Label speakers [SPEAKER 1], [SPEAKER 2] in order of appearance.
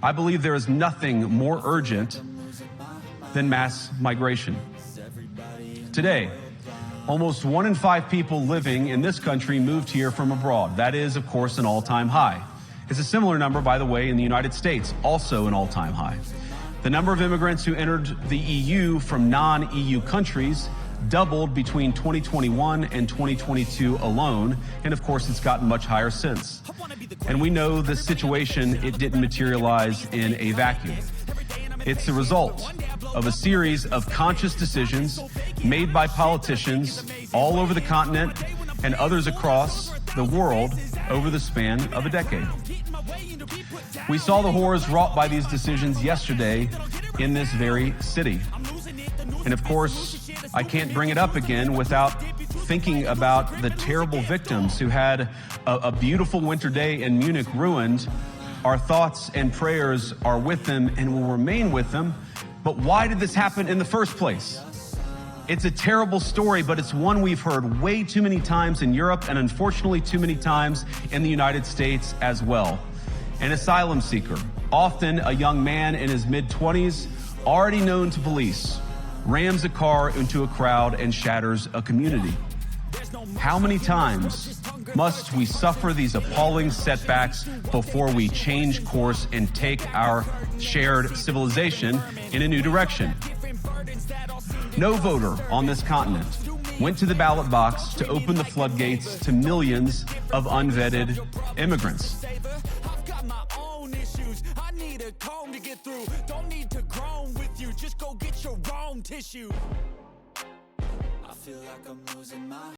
[SPEAKER 1] I believe there is nothing more urgent than mass migration. Today, almost 1 in 5 people living in this country moved here from abroad. That is, of course, an all-time high. It's a similar number, by the way, in the United States, also an all-time high. The number of immigrants who entered the EU from non-EU countries doubled between 2021 and 2022 alone, and of course it's gotten much higher since. And we know the situation, it didn't materialize in a vacuum. It's the result of a series of conscious decisions made by politicians all over the continent and others across the world over the span of a decade. We saw the horrors wrought by these decisions yesterday in this very city. And of course, I can't bring it up again without thinking about the terrible victims who had a beautiful winter day in Munich ruined. Our thoughts and prayers are with them and will remain with them. But why did this happen in the first place? It's a terrible story, but it's one we've heard way too many times in Europe and unfortunately too many times in the United States as well. An asylum seeker, often a young man in his mid-20s, already known to police, rams a car into a crowd and shatters a community. How many times must we suffer these appalling setbacks before we change course and take our shared civilization in a new direction? No voter on this continent went to the ballot box to open the floodgates to millions of unvetted immigrants.
[SPEAKER 2] I feel like I'm losing my